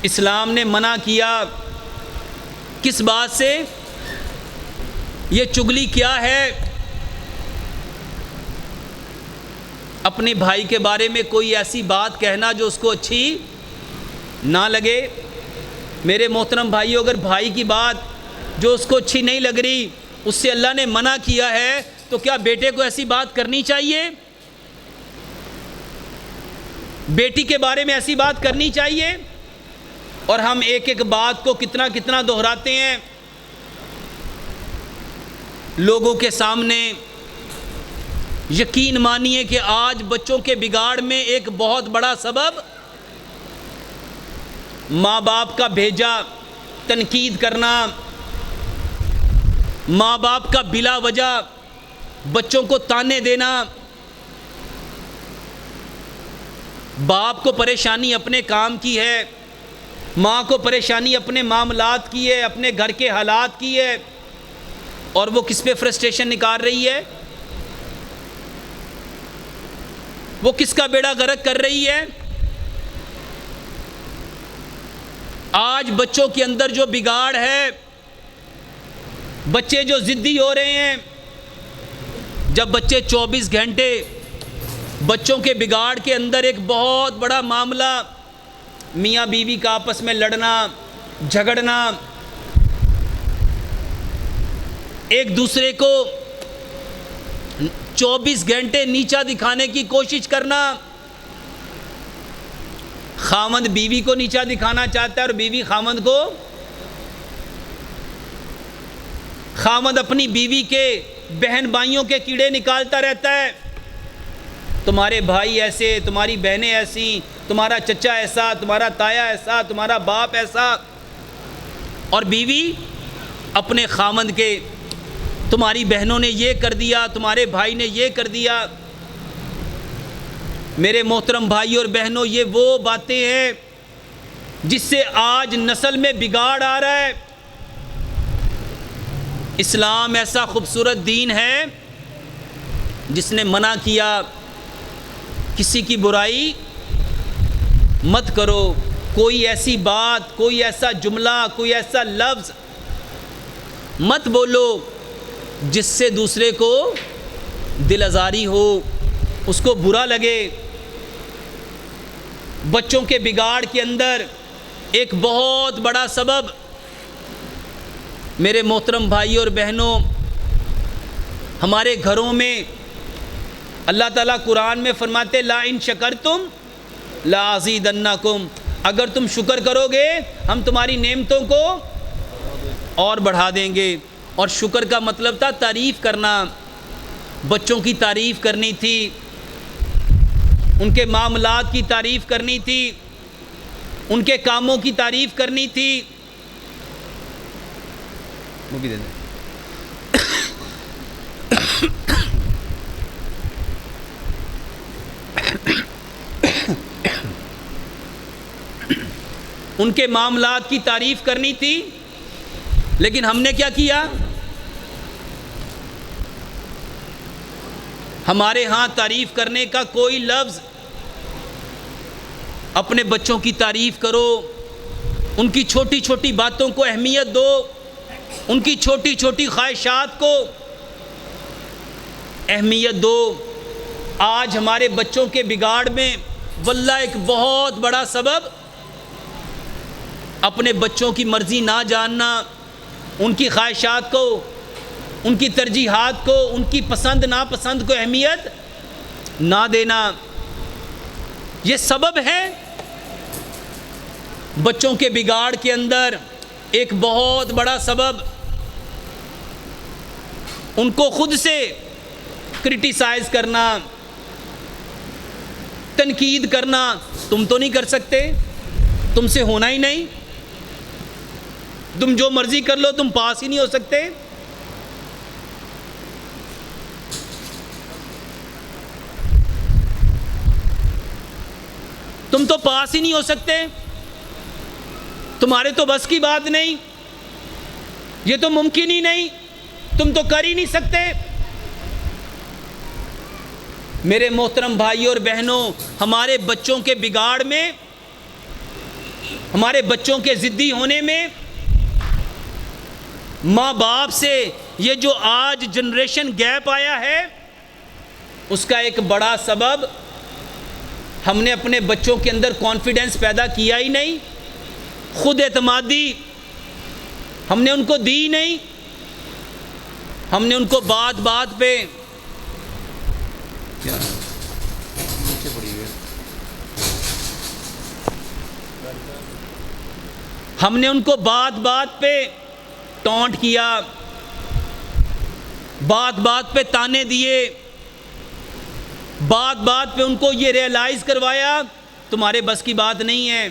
اسلام نے منع کیا کس بات سے؟ یہ چغلی کیا ہے؟ اپنے بھائی کے بارے میں کوئی ایسی بات کہنا جو اس کو اچھی نہ لگے۔ میرے محترم بھائیو، اگر بھائی کی بات جو اس کو اچھی نہیں لگ رہی اس سے اللہ نے منع کیا ہے تو کیا بیٹے کو ایسی بات کرنی چاہیے؟ بیٹی کے بارے میں ایسی بات کرنی چاہیے؟ اور ہم ایک ایک بات کو کتنا کتنا دہراتے ہیں لوگوں کے سامنے۔ یقین مانیے کہ آج بچوں کے بگاڑ میں ایک بہت بڑا سبب ماں باپ کا بھیجا تنقید کرنا، ماں باپ کا بلا وجہ بچوں کو تانے دینا۔ باپ کو پریشانی اپنے کام کی ہے، ماں کو پریشانی اپنے معاملات کی ہے، اپنے گھر کے حالات کی ہے، اور وہ کس پہ فرسٹریشن نکال رہی ہے؟ وہ کس کا بیڑا غرق کر رہی ہے؟ آج بچوں کے اندر جو بگاڑ ہے، بچے جو ضدی ہو رہے ہیں، جب بچے 24 گھنٹے بچوں کے بگاڑ کے اندر ایک بہت بڑا معاملہ میاں بیوی کا آپس میں لڑنا جھگڑنا، ایک دوسرے کو 24 گھنٹے نیچا دکھانے کی کوشش کرنا۔ خاوند بیوی کو نیچا دکھانا چاہتا ہے اور بیوی خاوند کو، خاوند اپنی بیوی کے بہن بھائیوں کے کیڑے نکالتا رہتا ہے، تمہارے بھائی ایسے، تمہاری بہنیں ایسی، تمہارا چچا ایسا، تمہارا تایا ایسا، تمہارا باپ ایسا، اور بیوی اپنے خاوند کے، تمہاری بہنوں نے یہ کر دیا، تمہارے بھائی نے یہ کر دیا۔ میرے محترم بھائی اور بہنوں، یہ وہ باتیں ہیں جس سے آج نسل میں بگاڑ آ رہا ہے۔ اسلام ایسا خوبصورت دین ہے جس نے منع کیا کسی کی برائی مت کرو، کوئی ایسی بات، کوئی ایسا جملہ، کوئی ایسا لفظ مت بولو جس سے دوسرے کو دل آزاری ہو، اس کو برا لگے۔ بچوں کے بگاڑ کے اندر ایک بہت بڑا سبب، میرے محترم بھائی اور بہنوں، ہمارے گھروں میں اللہ تعالیٰ قرآن میں فرماتے لا ان شکرتم لا ازیدنکم، اگر تم شکر کرو گے ہم تمہاری نعمتوں کو اور بڑھا دیں گے۔ اور شکر کا مطلب تھا تعریف کرنا، بچوں کی تعریف کرنی تھی، ان کے معاملات کی تعریف کرنی تھی، ان کے کاموں کی تعریف کرنی تھی۔ وہ بھی دے دیں۔ ان کے معاملات کی تعریف کرنی تھی، لیکن ہم نے کیا کیا؟ ہمارے ہاں تعریف کرنے کا کوئی لفظ، اپنے بچوں کی تعریف کرو، ان کی چھوٹی چھوٹی باتوں کو اہمیت دو، ان کی چھوٹی چھوٹی خواہشات کو اہمیت دو۔ آج ہمارے بچوں کے بگاڑ میں واللہ ایک بہت بڑا سبب اپنے بچوں کی مرضی نہ جاننا، ان کی خواہشات کو، ان کی ترجیحات کو، ان کی پسند ناپسند کو اہمیت نہ دینا، یہ سبب ہے بچوں کے بگاڑ کے اندر ایک بہت بڑا سبب۔ ان کو خود سے کرٹیسائز کرنا، تنقید کرنا، تم تو نہیں کر سکتے، تم سے ہونا ہی نہیں، تم جو مرضی کر لو، تم پاس ہی نہیں ہو سکتے۔ تم تو پاس ہی نہیں ہو سکتے، تمہارے تو بس کی بات نہیں، یہ تو ممکن ہی نہیں، تم تو کر ہی نہیں سکتے۔ میرے محترم بھائی اور بہنوں، ہمارے بچوں کے بگاڑ میں ہمارے بچوں کے ضدی ہونے میں ماں باپ سے یہ جو آج جنریشن گیپ آیا ہے، اس کا ایک بڑا سبب ہم نے اپنے بچوں کے اندر کانفیڈنس پیدا کیا ہی نہیں، خود اعتمادی ہم نے ان کو دی نہیں، ہم نے ان کو بات بات پہ ہم نے ان کو بات بات پہ ٹونٹ کیا، بات بات پہ تانے دیے، بات بات پہ ان کو یہ ریئلائز کروایا تمہارے بس کی بات نہیں ہے،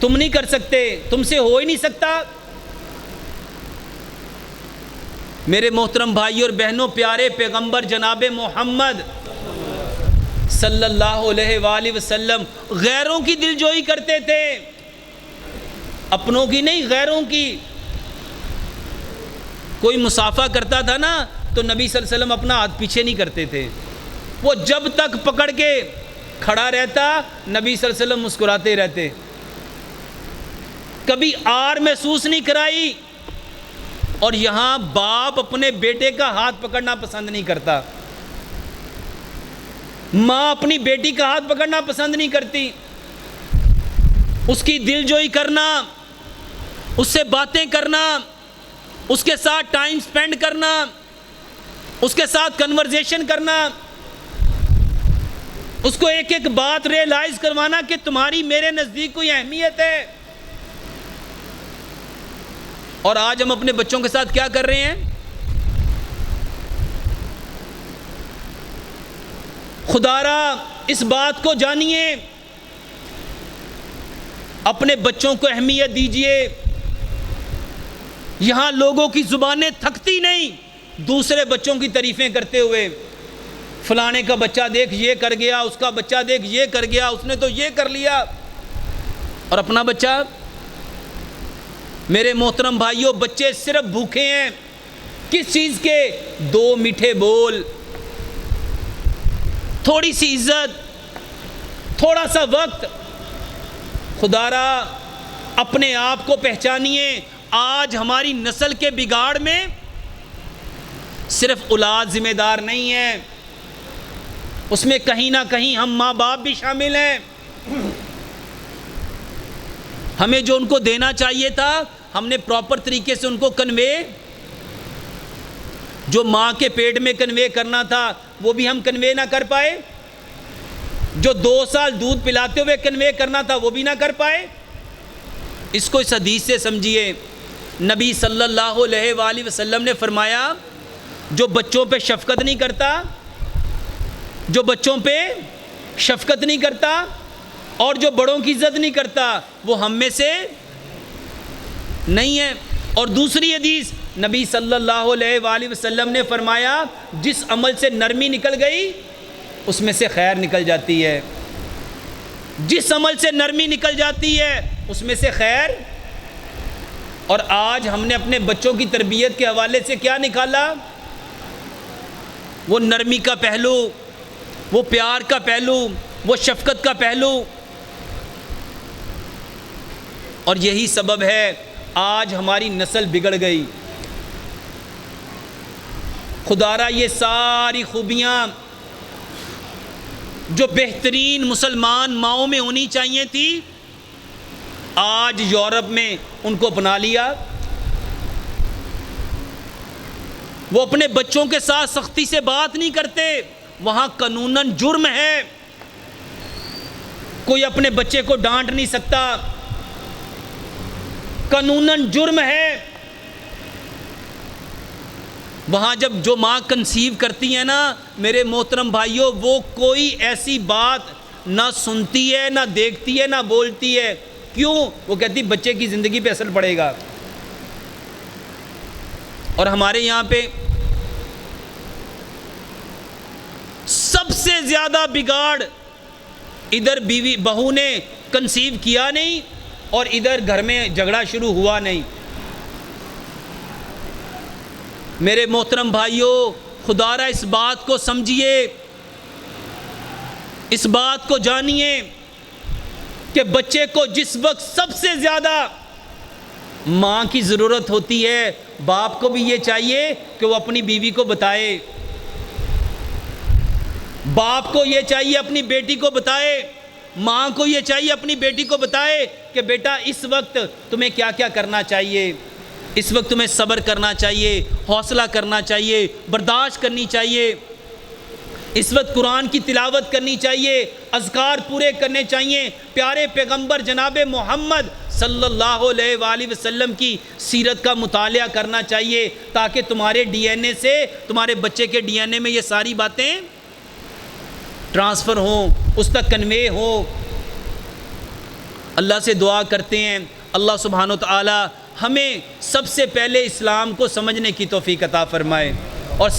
تم نہیں کر سکتے، تم سے ہو ہی نہیں سکتا۔ میرے محترم بھائی اور بہنوں، پیارے پیغمبر جناب محمد صلی اللہ علیہ وآلہ وسلم غیروں کی دلجوئی کرتے تھے، اپنوں کی نہیں، غیروں کی۔ کوئی مصافحہ کرتا تھا نا تو نبی صلی اللہ علیہ وسلم اپنا ہاتھ پیچھے نہیں کرتے تھے، وہ جب تک پکڑ کے کھڑا رہتا نبی صلی اللہ علیہ وسلم مسکراتے رہتے، کبھی آر محسوس نہیں کرائی۔ اور یہاں باپ اپنے بیٹے کا ہاتھ پکڑنا پسند نہیں کرتا، ماں اپنی بیٹی کا ہاتھ پکڑنا پسند نہیں کرتی، اس کی دلجوئی کرنا، اس سے باتیں کرنا، اس کے ساتھ ٹائم سپینڈ کرنا، اس کے ساتھ کنورزیشن کرنا، اس کو ایک ایک بات ریئلائز کروانا کہ تمہاری میرے نزدیک کوئی اہمیت ہے۔ اور آج ہم اپنے بچوں کے ساتھ کیا کر رہے ہیں؟ خدا را اس بات کو جانیے، اپنے بچوں کو اہمیت دیجئے۔ یہاں لوگوں کی زبانیں تھکتی نہیں دوسرے بچوں کی تعریفیں کرتے ہوئے، فلانے کا بچہ دیکھ یہ کر گیا، اس کا بچہ دیکھ یہ کر گیا، اس نے تو یہ کر لیا، اور اپنا بچہ۔ میرے محترم بھائیوں، بچے صرف بھوکے ہیں کس چیز کے؟ 2 میٹھے بول، تھوڑی سی عزت، تھوڑا سا وقت۔ خدا را اپنے آپ کو پہچانیے۔ آج ہماری نسل کے بگاڑ میں صرف اولاد ذمہ دار نہیں ہے، اس میں کہیں نہ کہیں ہم ماں باپ بھی شامل ہیں۔ ہمیں جو ان کو دینا چاہیے تھا ہم نے پراپر طریقے سے ان کو کنوے، جو ماں کے پیٹ میں کنوے کرنا تھا وہ بھی ہم کنوے نہ کر پائے، جو 2 سال دودھ پلاتے ہوئے کنوے کرنا تھا وہ بھی نہ کر پائے۔ اس کو اس حدیث سے سمجھیے، نبی صلی اللہ علیہ وآلہ وسلم نے فرمایا جو بچوں پہ شفقت نہیں کرتا، جو بچوں پہ شفقت نہیں کرتا اور جو بڑوں کی عزت نہیں کرتا وہ ہم میں سے نہیں ہے۔ اور دوسری حدیث نبی صلی اللہ علیہ وآلہ وسلم نے فرمایا جس عمل سے نرمی نکل گئی اس میں سے خیر نکل جاتی ہے، جس عمل سے نرمی نکل جاتی ہے اس میں سے خیر۔ اور آج ہم نے اپنے بچوں کی تربیت کے حوالے سے کیا نکالا؟ وہ نرمی کا پہلو، وہ پیار کا پہلو، وہ شفقت کا پہلو۔ اور یہی سبب ہے آج ہماری نسل بگڑ گئی۔ خدا را یہ ساری خوبیاں جو بہترین مسلمان ماؤں میں ہونی چاہیے تھی آج یورپ میں ان کو اپنا لیا۔ وہ اپنے بچوں کے ساتھ سختی سے بات نہیں کرتے، وہاں قانوناً جرم ہے، کوئی اپنے بچے کو ڈانٹ نہیں سکتا، قانوناً جرم ہے۔ وہاں جب جو ماں کنسیو کرتی ہے نا میرے محترم بھائیوں، وہ کوئی ایسی بات نہ سنتی ہے، نہ دیکھتی ہے، نہ بولتی ہے۔ کیوں؟ وہ کہتی بچے کی زندگی پہ اثر پڑے گا۔ اور ہمارے یہاں پہ سب سے زیادہ بگاڑ ادھر بیوی بہو نے کنسیو کیا نہیں اور ادھر گھر میں جھگڑا شروع ہوا نہیں۔ میرے محترم بھائیوں، خدا را اس بات کو سمجھیے، اس بات کو جانیے کہ بچے کو جس وقت سب سے زیادہ ماں کی ضرورت ہوتی ہے، باپ کو بھی یہ چاہیے کہ وہ اپنی بیوی کو بتائے، باپ کو یہ چاہیے اپنی بیٹی کو بتائے، ماں کو یہ چاہیے اپنی بیٹی کو بتائے کہ بیٹا اس وقت تمہیں کیا کیا کرنا چاہیے، اس وقت تمہیں صبر کرنا چاہیے، حوصلہ کرنا چاہیے، برداشت کرنی چاہیے، اس وقت قرآن کی تلاوت کرنی چاہیے، اذکار پورے کرنے چاہیے، پیارے پیغمبر جناب محمد صلی اللہ علیہ وآلہ وسلم کی سیرت کا مطالعہ کرنا چاہیے، تاکہ تمہارے ڈی این اے سے، تمہارے بچے کے ڈی این اے میں یہ ساری باتیں ٹرانسفر ہوں، اس تک کنوے ہو۔ اللہ سے دعا کرتے ہیں اللہ سبحانہ و تعالی ہمیں سب سے پہلے اسلام کو سمجھنے کی توفیق عطا فرمائے اور